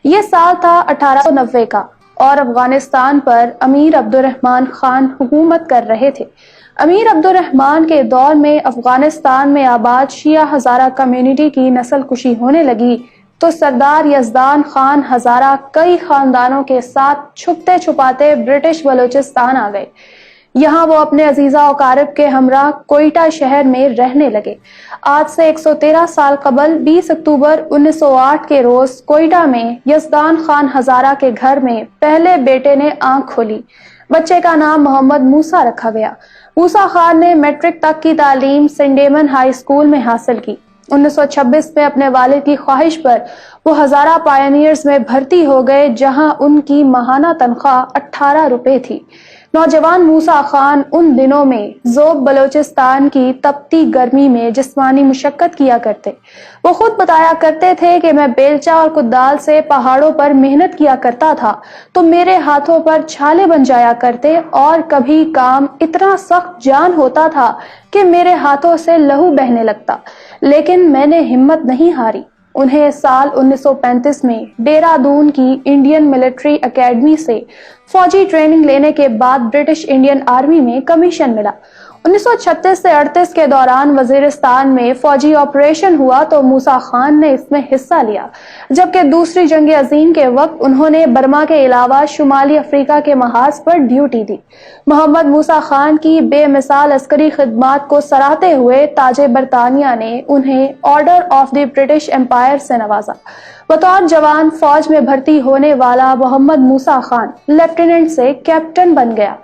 یہ سال تھا 1890 کا اور افغانستان پر امیر عبدالرحمان خان حکومت کر رہے تھے۔ امیر عبدالرحمان کے دور میں افغانستان میں آباد شیعہ ہزارہ کمیونٹی کی نسل کشی ہونے لگی تو سردار یزدان خان ہزارہ کئی خاندانوں کے ساتھ چھپتے چھپاتے برٹش بلوچستان آ گئے۔ یہاں وہ اپنے عزیزہ اقارب کے ہمراہ کوئٹہ شہر میں رہنے لگے۔ آج سے 113 سال قبل 20 اکتوبر 1908 کے روز کوئٹہ میں یزدان خان ہزارہ کے گھر میں پہلے بیٹے نے آنکھ کھولی۔ بچے کا نام محمد موسیٰ رکھا گیا۔ موسیٰ خان نے میٹرک تک کی تعلیم سینٹ ڈیمن ہائی اسکول میں حاصل کی۔ 1926 میں اپنے والد کی خواہش پر وہ ہزارہ پائنیئرز میں بھرتی ہو گئے، جہاں ان کی ماہانہ تنخواہ 18 روپے تھی۔ نوجوان موسیٰ خان ان دنوں میں ذوب بلوچستان کی تپتی گرمی میں جسمانی مشقت کیا کرتے۔ وہ خود بتایا کرتے تھے کہ میں بیلچہ اور کدال سے پہاڑوں پر محنت کیا کرتا تھا تو میرے ہاتھوں پر چھالے بن جایا کرتے اور کبھی کام اتنا سخت جان ہوتا تھا کہ میرے ہاتھوں سے لہو بہنے لگتا، لیکن میں نے ہمت نہیں ہاری۔ انہیں سال 1935 میں ڈیرہ دون کی انڈین ملٹری اکیڈمی سے فوجی ٹریننگ لینے کے بعد برٹش انڈین آرمی میں کمیشن ملا۔ 1936 سے 38 کے دوران وزیرستان میں فوجی آپریشن ہوا تو موسیٰ خان نے اس میں حصہ لیا، جبکہ دوسری جنگ عظیم کے وقت انہوں نے برما کے علاوہ شمالی افریقہ کے محاذ پر ڈیوٹی دی۔ محمد موسیٰ خان کی بے مثال عسکری خدمات کو سراہتے ہوئے تاج برطانیہ نے انہیں order of the British umpire سے نوازا۔ بطور جوان فوج میں بھرتی ہونے والا محمد موسیٰ خان لیفٹیننٹ سے کیپٹن بن گیا۔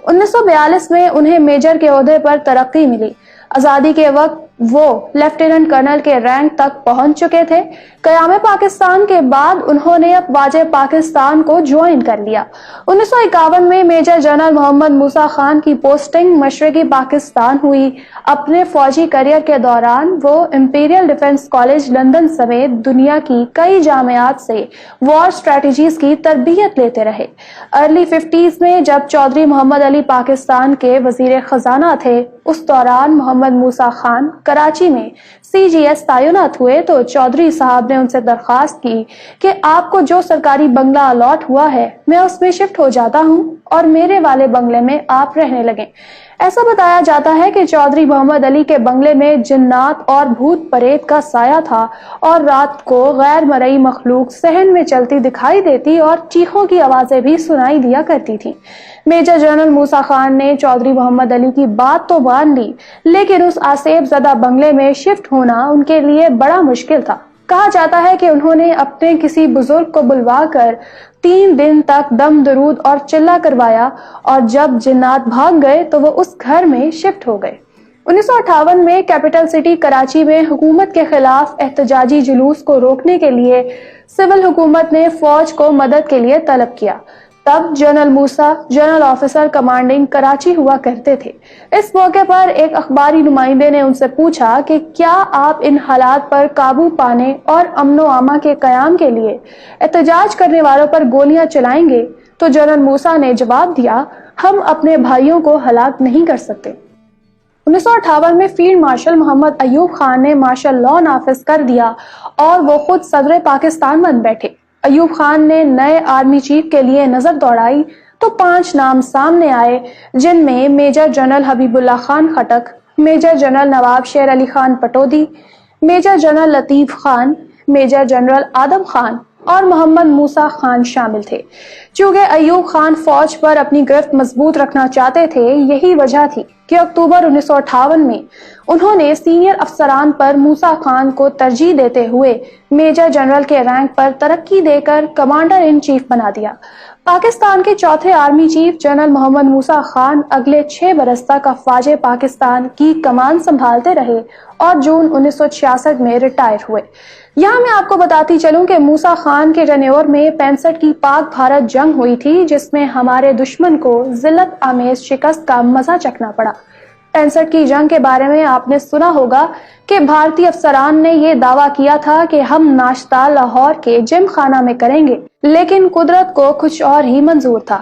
1942 میں انہیں میجر کے عہدے پر ترقی ملی۔ آزادی کے وقت وہ لیفٹیننٹ کرنل کے رینک تک پہنچ چکے تھے۔ قیام پاکستان کے بعد انہوں نے افواج پاکستان کو جوائن کر لیا۔ 1951 میں میجر جنرل محمد موسیٰ خان کی پوسٹنگ مشرقی پاکستان ہوئی۔ اپنے فوجی کیریئر کے دوران وہ امپیریل ڈیفنس کالج لندن سمیت دنیا کی کئی جامعات سے وار اسٹریٹجیز کی تربیت لیتے رہے۔ ارلی 50s میں جب چودھری محمد علی پاکستان کے وزیر خزانہ تھے، اس دوران محمد موسیٰ خان کراچی میں CGS تعینات ہوئے تو چودھری صاحب نے ان سے درخواست کی کہ آپ کو جو سرکاری بنگلہ الاٹ ہوا ہے میں اس میں شفٹ ہو جاتا ہوں اور میرے والے بنگلے میں آپ رہنے لگیں۔ ایسا بتایا جاتا ہے کہ چودھری محمد علی کے بنگلے میں جنات اور بھوت پریت کا سایہ تھا اور رات کو غیر مرئی مخلوق صحن میں چلتی دکھائی دیتی اور چیخوں کی آوازیں بھی سنائی دیا کرتی تھی۔ میجر جنرل موسیٰ خان نے چودھری محمد علی کی بات تو مان لی، لیکن اس آسیب زدہ بنگلے میں شفٹ ہونا ان کے لیے بڑا مشکل تھا۔ کہا جاتا ہے کہ انہوں نے اپنے کسی بزرگ کو بلوا کر 3 دن تک دم درود اور چلہ کروایا اور جب جنات بھاگ گئے تو وہ اس گھر میں شفٹ ہو گئے۔ 1958 میں کیپٹل سٹی کراچی میں حکومت کے خلاف احتجاجی جلوس کو روکنے کے لیے سول حکومت نے فوج کو مدد کے لیے طلب کیا۔ تب جنرل موسیٰ جنرل آفیسر کمانڈنگ کراچی ہوا کرتے تھے۔ اس موقع پر ایک اخباری نمائندے نے ان سے پوچھا کہ کیا آپ ان حالات پر قابو پانے اور امن و امان کے قیام کے لیے احتجاج کرنے والوں پر گولیاں چلائیں گے؟ تو جنرل موسیٰ نے جواب دیا، ہم اپنے بھائیوں کو ہلاک نہیں کر سکتے۔ 1958 میں فیلڈ مارشل محمد ایوب خان نے مارشل لاء نافذ کر دیا اور وہ خود صدر پاکستان بن بیٹھے۔ ایوب خان نے نئے آرمی چیف کے لیے نظر دوڑائی تو 5 نام سامنے آئے، جن میں میجر جنرل حبیب اللہ خان خٹک، میجر جنرل نواب شیر علی خان پٹودی، میجر جنرل لطیف خان، میجر جنرل آدم خان اور محمد موسیٰ خان شامل تھے۔ چونکہ ایوب خان فوج پر اپنی گرفت مضبوط رکھنا چاہتے تھے، یہی وجہ تھی کہ اکتوبر 1958 میں انہوں نے سینئر افسران پر موسیٰ خان کو ترجیح دیتے ہوئے میجر جنرل کے رینک پر ترقی دے کر کمانڈر ان چیف بنا دیا۔ پاکستان کے چوتھے آرمی چیف جنرل محمد موسیٰ خان اگلے 6 برس تک افواج پاکستان کی کمان سنبھالتے رہے اور جون 1966 میں ریٹائر ہوئے۔ یہاں میں آپ کو بتاتی چلوں کہ موسیٰ خان کے ٹینیور میں 65 کی پاک بھارت جنگ ہوئی تھی، جس میں ہمارے دشمن کو ذلت آمیز شکست کا مزہ چکھنا پڑا۔ 65 کی جنگ کے بارے میں آپ نے سنا ہوگا کہ بھارتی افسران نے یہ دعویٰ کیا تھا کہ ہم ناشتہ لاہور کے جم خانہ میں کریں گے، لیکن قدرت کو کچھ اور ہی منظور تھا۔